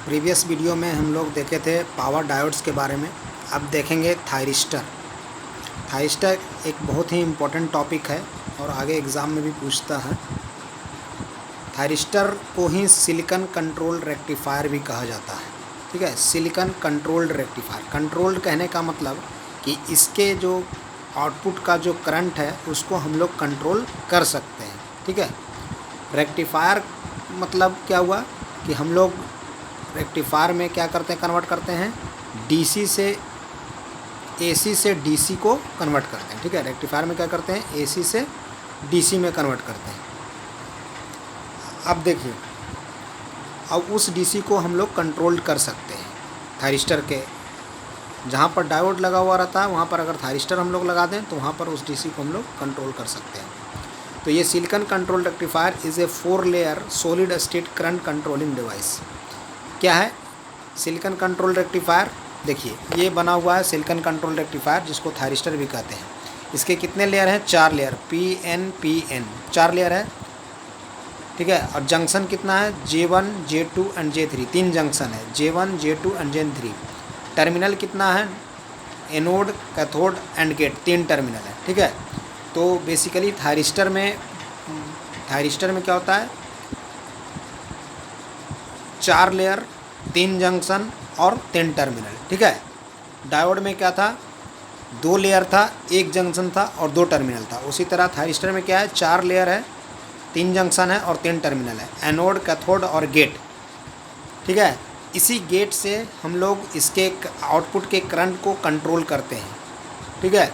Previous video में हम लोग देखे थे पावर डायोड्स के बारे में। अब देखेंगे थायरिस्टर। थायरिस्टर एक बहुत ही इम्पोर्टेंट टॉपिक है और आगे एग्ज़ाम में भी पूछता है। थायरिस्टर को ही सिलिकॉन कंट्रोल रेक्टिफायर भी कहा जाता है। ठीक है, सिलिकॉन कंट्रोल्ड रेक्टिफायर। कंट्रोल्ड कहने का मतलब कि इसके जो आउटपुट का जो करंट है उसको हम लोग कंट्रोल कर सकते हैं। ठीक है, रेक्टिफायर मतलब क्या हुआ कि हम लोग रेक्टिफायर में क्या करते हैं, कन्वर्ट करते हैं डीसी से एसी से डीसी को कन्वर्ट करते हैं। ठीक है, रेक्टिफायर में क्या करते हैं, एसी से डीसी में कन्वर्ट करते हैं। अब देखिए, अब उस डीसी को हम लोग कंट्रोल कर सकते हैं। थायरिस्टर के जहाँ पर डायोड लगा हुआ रहता है वहाँ पर अगर थायरिस्टर हम लोग लगा दें तो वहाँ पर उस डीसी को हम लोग कंट्रोल कर सकते हैं। तो ये silicon control rectifier is a 4 layer solid state current controlling device. क्या है सिलिकॉन कंट्रोल रेक्टिफायर? देखिए, ये बना हुआ है सिलिकॉन कंट्रोल रेक्टिफायर, जिसको थायरिस्टर भी कहते हैं। इसके कितने लेयर हैं? 4 लेयर, PN 4 लेयर है। ठीक है, और जंक्शन कितना है? J1, J2 and J3, 3 junction है, J1, J2 and J3। Terminal कितना है? Anode, cathode and gate, 3 terminal है। ठीक है, तो बेसिकली थायरिस्टर में क्या होता है? 4 लेयर, 3 जंक्शन और 3 टर्मिनल। ठीक है, डायोड में क्या था? 2 लेयर था, 1 जंक्शन था और 2 टर्मिनल था। उसी तरह थायरिस्टर में क्या है? 4 लेयर है, 3 जंक्शन है और 3 टर्मिनल है, एनोड, कैथोड और गेट। ठीक है, इसी गेट से हम लोग इसके आउटपुट के करंट को कंट्रोल करते हैं। ठीक है,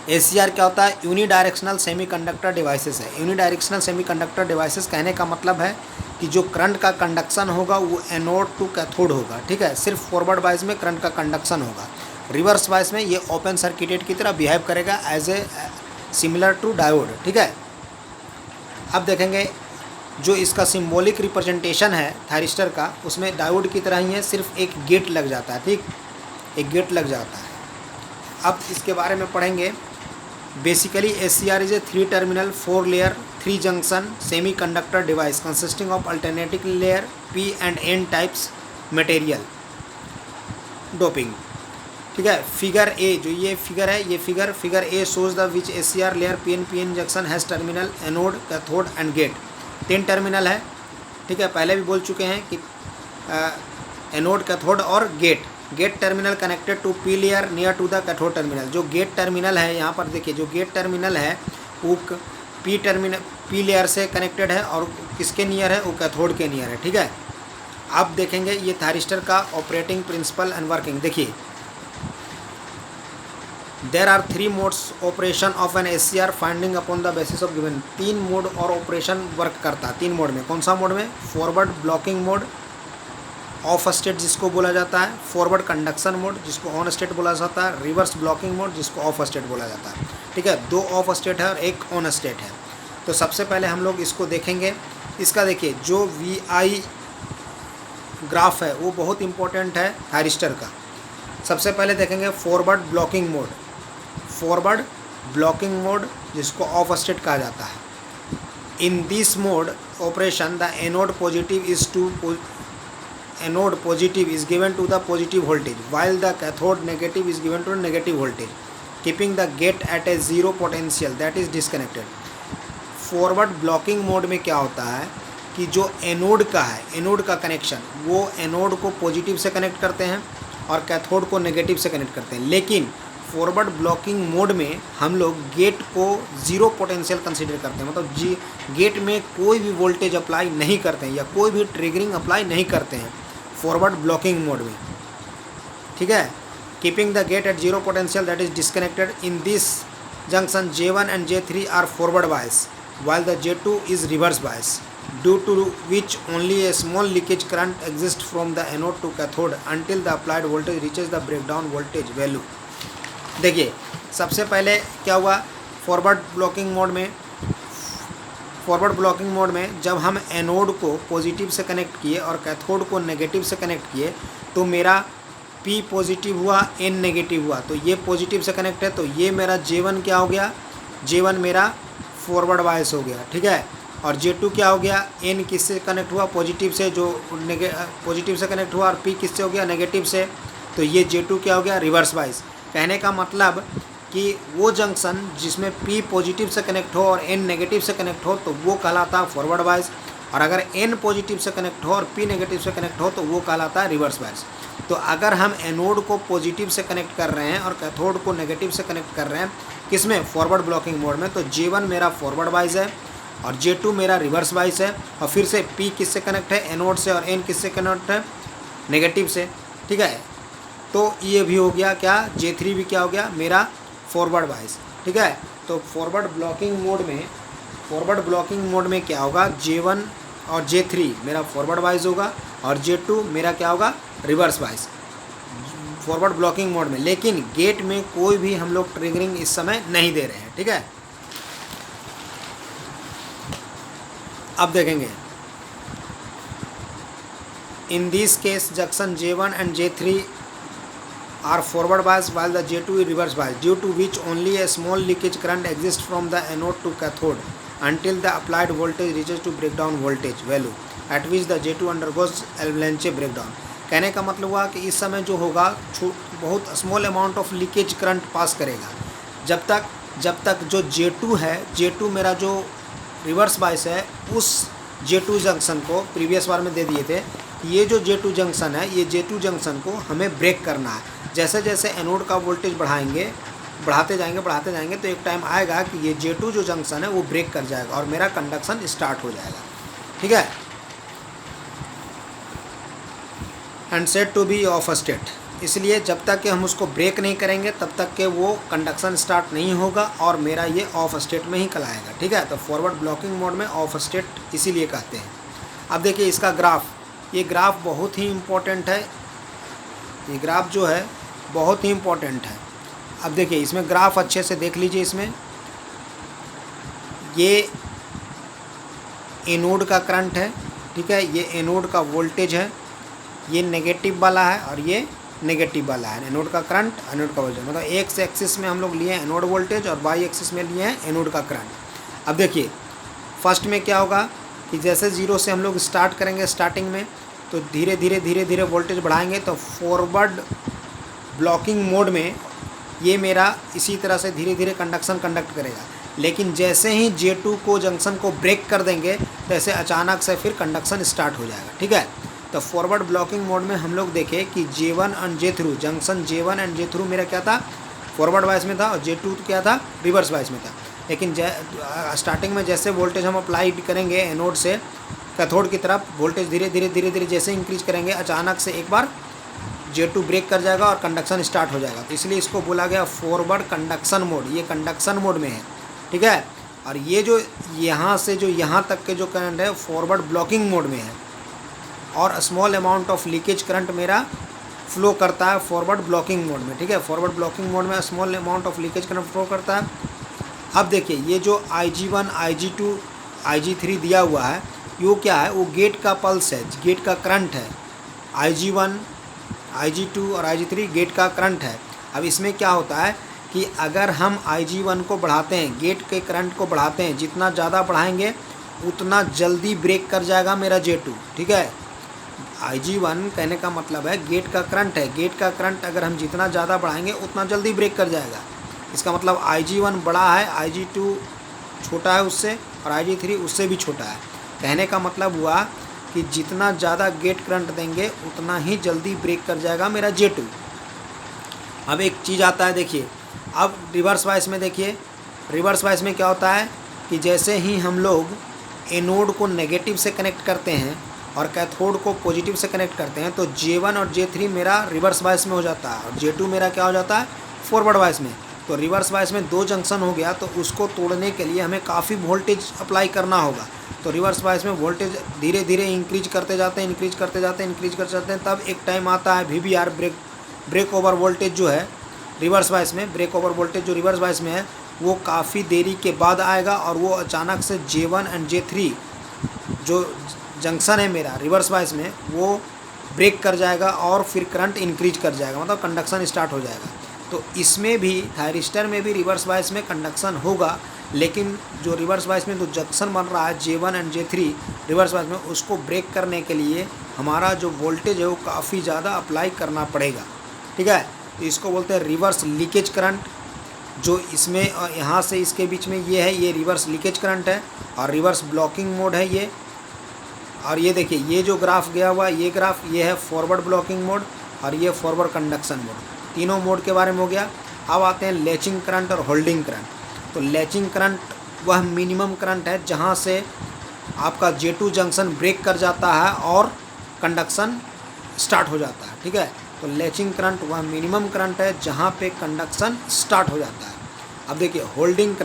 ACR क्या होता है? यूनिडायरेक्शनल सेमीकंडक्टर डिवाइसेस है। यूनिडायरेक्शनल सेमीकंडक्टर डिवाइसेस कहने का मतलब है कि जो करंट का कंडक्शन होगा वो एनोड टू कैथोड होगा। ठीक है, सिर्फ फॉरवर्ड वाइज में करंट का कंडक्शन होगा, रिवर्स वाइज में ये ओपन सर्किटेड की तरह बिहेव करेगा as a similar to diode. ठीक है, अब देखेंगे जो इसका सिंबॉलिक रिप्रेजेंटेशन है थायरिस्टर का, उसमें डायोड की तरह ही है, सिर्फ एक गेट लग जाता है। ठीक, एक गेट लग जाता है। अब इसके बारे में पढ़ेंगे। Basically ACR is a 3 terminal 4 layer 3 junction semiconductor device consisting of alternative layer P and N types material doping. ठीक है, फिगर ए जो ये फिगर है, ये figure a shows the which ACR layer PN junction has terminal anode, cathode and gate. 3 terminal है। ठीक है, पहले भी बोल चुके हैं कि एनोड, कैथोड और gate terminal connected to P layer near to the cathode terminal. जो गेट टर्मिनल है यहाँ पर देखिए, जो गेट टर्मिनल है वो P लेयर से कनेक्टेड है और किसके नियर है? वो कैथोड के नियर है। ठीक है, अब देखेंगे ये थायरिस्टर का ऑपरेटिंग प्रिंसिपल एंड वर्किंग। देखिए, there are 3 modes operation of an ACR finding upon the basis of given. 3 mode और ऑपरेशन वर्क करता है 3 मोड में। कौन सा मोड में? Forward blocking mode off state जिसको बोला जाता है, फॉरवर्ड कंडक्शन मोड जिसको ऑन स्टेट बोला जाता है, रिवर्स ब्लॉकिंग मोड जिसको ऑफ स्टेट बोला जाता है। ठीक है, 2 ऑफ स्टेट है और 1 ऑन स्टेट है। तो सबसे पहले हम लोग इसको देखेंगे। इसका देखिए जो VI ग्राफ है वो बहुत इंपॉर्टेंट है थायरिस्टर का। सबसे पहले देखेंगे forward blocking mode. Forward blocking mode जिसको ऑफ स्टेट कहा जाता है। In this mode operation the anode positive is given to the positive voltage while the cathode negative is given to negative voltage, keeping the gate at a zero potential that is disconnected. Forward blocking mode में क्या होता है कि जो anode का है, anode का connection, वो एनोड को पॉजिटिव से कनेक्ट करते हैं और कैथोड को नेगेटिव से कनेक्ट करते हैं। लेकिन फॉरवर्ड ब्लॉकिंग मोड में हम लोग गेट को ज़ीरो पोटेंशियल कंसीडर करते हैं, मतलब गेट में कोई भी वोल्टेज अप्लाई नहीं करते हैं या कोई भी ट्रिगरिंग अप्लाई नहीं करते हैं फॉरवर्ड ब्लॉकिंग मोड में। ठीक है, keeping the gate at zero potential that is disconnected. In this junction J1 and J3 are forward bias while the J2 is reverse bias, due to which only a small leakage current exists from the anode to cathode until the applied voltage reaches the breakdown voltage value. देखिए, सबसे पहले क्या हुआ forward blocking mode में जब हम anode को positive से कनेक्ट किए और कैथोड को नेगेटिव से कनेक्ट किए तो मेरा P पॉजिटिव हुआ, N नेगेटिव हुआ। तो ये पॉजिटिव से कनेक्ट है तो ये मेरा J1 क्या हो गया? J1 मेरा फॉरवर्ड बायस हो गया। ठीक है, और J2 क्या हो गया, N किससे कनेक्ट हुआ, पॉजिटिव से, जो पॉजिटिव से कनेक्ट हुआ, और P किससे हो गया, नेगेटिव से। तो ये J2 क्या हो गया, रिवर्स बाइस। कहने का मतलब कि वो जंक्शन जिसमें P पॉजिटिव से कनेक्ट हो और N नेगेटिव से कनेक्ट हो तो वो कहलाता है फॉरवर्ड बाइस, और अगर N पॉजिटिव से कनेक्ट हो और P नेगेटिव से कनेक्ट हो तो वो कहलाता है रिवर्स बाइस। तो अगर हम एनोड को पॉजिटिव से कनेक्ट कर रहे हैं और कैथोड को नेगेटिव से कनेक्ट कर रहे हैं, किसमें, फॉरवर्ड ब्लॉकिंग मोड में, तो J1 मेरा फॉरवर्ड बाइस है और J2 मेरा रिवर्स बाइस है। और फिर से P किससे कनेक्ट है, एनोड से, और N किससे कनेक्ट है, नेगेटिव से। ठीक है, तो ये भी हो गया क्या, J3 भी क्या हो गया, मेरा फॉरवर्ड बाइस। ठीक है, तो फॉरवर्ड ब्लॉकिंग मोड में क्या होगा, J1 और J3 मेरा फॉरवर्ड बाइस होगा और J2 मेरा क्या होगा, reverse bias, forward blocking mode में। लेकिन गेट में कोई भी हम लोग ट्रिगरिंग इस समय नहीं दे रहे हैं। ठीक है, अब देखेंगे, in this case junction J1 and J3 are forward bias while the J2 is reverse bias, due to which only a small leakage current exists from the anode to cathode until the applied voltage reaches to breakdown voltage value at which the J2 undergoes avalanche breakdown। कहने का मतलब हुआ कि इस समय जो होगा बहुत small amount of leakage current pass करेगा, जब तक जो J2 है, J2 मेरा जो रिवर्स बाइस है, उस J2 जंक्शन को प्रीवियस बार में दे दिए थे, ये जो J2 जंक्शन है, ये J2 जंक्शन को हमें ब्रेक करना है। जैसे जैसे एनोड का वोल्टेज बढ़ाते जाएंगे तो एक टाइम आएगा कि ये J2 जो जंक्शन है वो ब्रेक कर जाएगा और मेरा कंडक्शन स्टार्ट हो जाएगा। ठीक है, and set to be off state, इसलिए जब तक कि हम उसको ब्रेक नहीं करेंगे तब तक के वो कंडक्शन स्टार्ट नहीं होगा और मेरा ये ऑफ स्टेट में ही कलाएगा। ठीक है, तो फॉरवर्ड ब्लॉकिंग मोड में ऑफ स्टेट इसीलिए कहते हैं। अब देखिए इसका ग्राफ, ये ग्राफ बहुत ही इम्पोर्टेंट है, ये ग्राफ जो है बहुत ही इम्पोर्टेंट है। अब देखिए इसमें ग्राफ अच्छे से देख लीजिए, इसमें ये एनोड का करंट है। ठीक है, ये एनोड का वोल्टेज है, ये नेगेटिव वाला है और ये नेगेटिव वाला है, एनोड का करंट, एनोड का वोल्टेज। मतलब एक्स एक्सिस में हम लोग लिए हैं एनोड वोल्टेज और वाई एक्सिस में लिए हैं एनोड का करंट। अब देखिए फर्स्ट में क्या होगा कि जैसे जीरो से हम लोग स्टार्ट करेंगे स्टार्टिंग में, तो धीरे धीरे वोल्टेज बढ़ाएंगे, तो फॉरवर्ड ब्लॉकिंग मोड में ये मेरा इसी तरह से धीरे धीरे कंडक्शन कंडक्ट करेगा। लेकिन जैसे ही J2 को जंक्शन को ब्रेक कर देंगे तो ऐसे अचानक से फिर कंडक्शन स्टार्ट हो जाएगा। ठीक है, तो फॉरवर्ड ब्लॉकिंग मोड में हम लोग देखें कि J1 and J3 junction J1 and J3 मेरा क्या था, फॉरवर्ड बाइस में था और J2 क्या था, रिवर्स बाइस में था। लेकिन स्टार्टिंग में जैसे वोल्टेज हम अप्लाई करेंगे एनोड से कैथोड की तरफ, वोल्टेज धीरे धीरे जैसे इंक्रीज करेंगे अचानक से एक बार J2 ब्रेक कर जाएगा और कंडक्शन स्टार्ट हो जाएगा। तो इसलिए इसको बोला गया फॉरवर्ड कंडक्शन मोड, ये कंडक्शन मोड में है। ठीक है, और ये जो यहाँ से जो यहाँ तक के जो करंट है फॉरवर्ड ब्लॉकिंग मोड में है और small amount of leakage current मेरा फ्लो करता है फॉरवर्ड ब्लॉकिंग मोड में। ठीक है, फॉरवर्ड ब्लॉकिंग मोड में small amount of leakage current flow करता है। अब देखिए ये जो IG1, IG2, IG3 दिया हुआ है, यो क्या है, वो गेट का पल्स है, गेट का करंट है। IG1, IG2 और IG3 गेट का करंट है। अब इसमें क्या होता है कि अगर हम IG1 को बढ़ाते हैं, गेट के करंट को बढ़ाते हैं, जितना ज़्यादा बढ़ाएंगे उतना जल्दी ब्रेक कर जाएगा मेरा J2। ठीक है, IG1 कहने का मतलब है गेट का करंट है, गेट का करंट अगर हम जितना ज़्यादा बढ़ाएंगे उतना जल्दी ब्रेक कर जाएगा। इसका मतलब IG1 बड़ा है, IG2 छोटा है उससे और IG3 उससे भी छोटा है। कहने का मतलब हुआ कि जितना ज़्यादा गेट करंट देंगे उतना ही जल्दी ब्रेक कर जाएगा मेरा J2। अब एक चीज़ आता है, देखिए अब रिवर्स बाइस में देखिए, रिवर्स बाइस में क्या होता है कि जैसे ही हम लोग एनोड को नेगेटिव से कनेक्ट करते हैं और कैथोड को पॉजिटिव से कनेक्ट करते हैं तो J1 और J3 मेरा रिवर्स बाइस में हो जाता है और J2 मेरा क्या हो जाता है, फॉरवर्ड बाइस में। तो रिवर्स बाइस में दो जंक्शन हो गया, तो उसको तोड़ने के लिए हमें काफ़ी वोल्टेज अप्लाई करना होगा। तो रिवर्स बाइस में वोल्टेज धीरे धीरे इंक्रीज करते जाते हैं, तब एक टाइम आता है VBR, ब्रेक ओवर वोल्टेज जो है रिवर्स बाइस में, ब्रेक ओवर वोल्टेज जो रिवर्स बाइस में है वो काफ़ी देरी के बाद आएगा और वो अचानक से J1 एंड J3 जो जंक्शन है मेरा रिवर्स बाइस में वो ब्रेक कर जाएगा और फिर करंट इंक्रीज कर जाएगा, मतलब कंडक्शन स्टार्ट हो जाएगा। तो इसमें भी थायरिस्टर में भी रिवर्स बाइस में कंडक्शन होगा, लेकिन जो रिवर्स बायस में जो जंक्शन बन रहा है J1 and J3 reverse bias में, उसको ब्रेक करने के लिए हमारा जो वोल्टेज है वो काफ़ी ज़्यादा अप्लाई करना पड़ेगा, ठीक है। तो इसको बोलते हैं रिवर्स लीकेज करंट। जो इसमें यहाँ से इसके बीच में ये है, ये रिवर्स लीकेज करंट है और रिवर्स ब्लॉकिंग मोड है ये। और ये देखिए ये जो ग्राफ गया हुआ ये ग्राफ, ये है फॉरवर्ड ब्लॉकिंग मोड और ये फॉरवर्ड कंडक्शन मोड। तीनों मोड के बारे में हो गया। अब आते हैं लैचिंग करंट और होल्डिंग करंट। तो लैचिंग करंट वह मिनिमम करंट है जहाँ से आपका J2 जंक्शन ब्रेक कर जाता है और कंडक्शन स्टार्ट हो जाता है, ठीक है। तो लैचिंग करंट वह मिनिमम करंट है जहाँ पे कंडक्शन स्टार्ट हो जाता है। अब देखिए होल्डिंग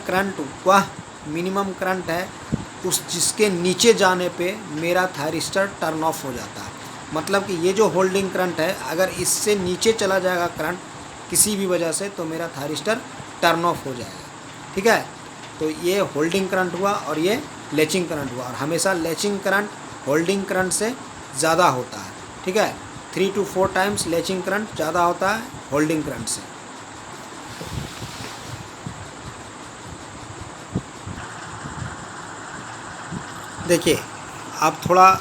करंट वह मिनिमम करंट है उस जिसके नीचे जाने पे मेरा थायरिस्टर टर्न ऑफ हो जाता है। मतलब कि ये जो होल्डिंग करंट है, अगर इससे नीचे चला जाएगा करंट किसी भी वजह से, तो मेरा थायरिस्टर टर्न ऑफ हो जाएगा, ठीक है। तो ये होल्डिंग करंट हुआ और ये लैचिंग करंट हुआ। और हमेशा लैचिंग करंट होल्डिंग करंट से ज़्यादा होता है, ठीक है। 3 to 4 टाइम्स लैचिंग करंट ज़्यादा होता है होल्डिंग करंट से। देखिए अब थोड़ा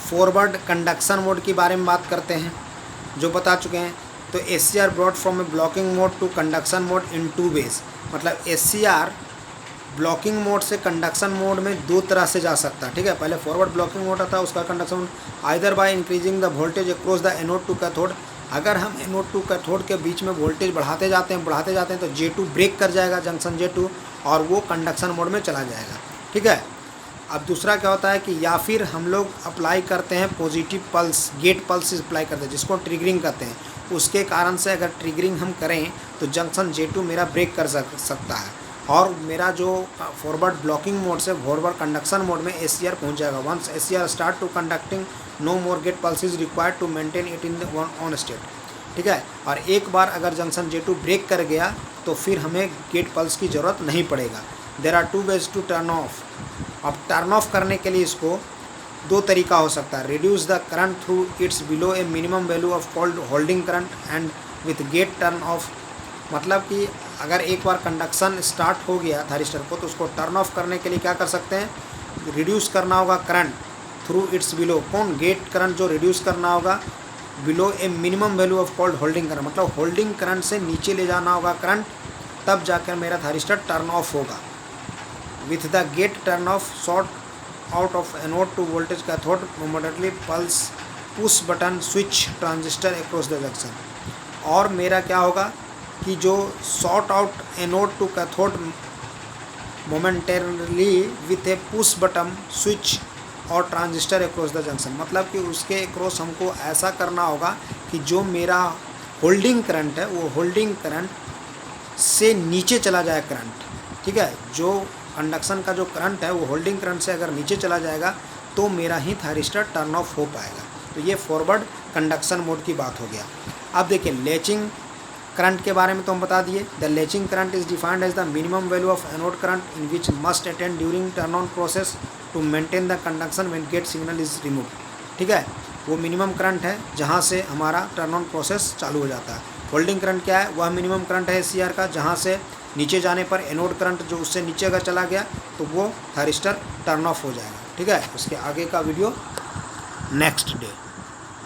फॉरवर्ड कंडक्शन मोड के बारे में बात करते हैं, जो बता चुके हैं। तो SCR brought from a blocking mode to conduction mode in 2 ways। मतलब SCR ब्लॉकिंग मोड से कंडक्शन मोड में 2 तरह से जा सकता है, ठीक है। पहले फॉरवर्ड ब्लॉकिंग मोड आता है, उसका conduction mode either by increasing the voltage across the anode to cathode. अगर हम एनोड टू कैथोड के बीच में वोल्टेज बढ़ाते जाते हैं तो J2 ब्रेक कर जाएगा जंक्शन J2 और वो कंडक्शन मोड में चला जाएगा, ठीक है। अब दूसरा क्या होता है कि या फिर हम लोग अप्लाई करते हैं positive pulse, gate pulse apply करते हैं, जिसको ट्रिगरिंग कहते हैं। उसके कारण से अगर ट्रिगरिंग हम करें तो जंक्शन J2 मेरा ब्रेक कर सकता है और मेरा जो फॉरवर्ड ब्लॉकिंग मोड से फॉरवर्ड कंडक्शन मोड में SCR पहुंच जाएगा। Once SCR start to conducting no more gate pulse is required to maintain it in the on state, ठीक है। और एक बार अगर जंक्शन J2 ब्रेक कर गया तो फिर हमें गेट पल्स की ज़रूरत नहीं पड़ेगा। There are 2 ways to turn off. अब टर्न ऑफ करने के लिए इसको 2 तरीका हो सकता है। Reduce the current through its below a minimum value of called holding current and with gate turn off. मतलब कि अगर एक बार कंडक्शन स्टार्ट हो गया थायरिस्टर को, तो उसको टर्न ऑफ करने के लिए क्या कर सकते हैं, रिड्यूस करना होगा करंट थ्रू इट्स बिलो। कौन? गेट करंट जो रिड्यूस करना होगा below a minimum value of called holding current. मतलब होल्डिंग करंट से नीचे ले जाना होगा करंट, तब जाकर मेरा थायरिस्टर टर्न ऑफ होगा। With the gate turn off short out of anode to voltage cathode momentarily pulse push button switch transistor across the junction. और मेरा क्या होगा कि जो short out anode to cathode momentarily with A push button switch और transistor across the junction. मतलब कि उसके अक्रॉस हमको ऐसा करना होगा कि जो मेरा होल्डिंग करंट है वो होल्डिंग करंट से नीचे चला जाए करंट, ठीक है। जो कंडक्शन का जो करंट है वो होल्डिंग करंट से अगर नीचे चला जाएगा तो मेरा ही थायरिस्टर टर्न ऑफ हो पाएगा। तो ये फॉरवर्ड कंडक्शन मोड की बात हो गया। अब देखिए लैचिंग करंट के बारे में तो हम बता दिए। The latching current is defined as the minimum value of anode current in which must attend during turn on process to maintain the conduction when gate signal is remove, ठीक है। वो मिनिमम करंट है जहाँ से हमारा turn on process चालू हो जाता है। होल्डिंग करंट क्या है? वह मिनिमम करंट है SCR का, जहाँ से नीचे जाने पर एनोड करंट जो उससे नीचे अगर चला गया तो वो थायरिस्टर टर्न ऑफ हो जाएगा, ठीक है। उसके आगे का वीडियो नेक्स्ट डे।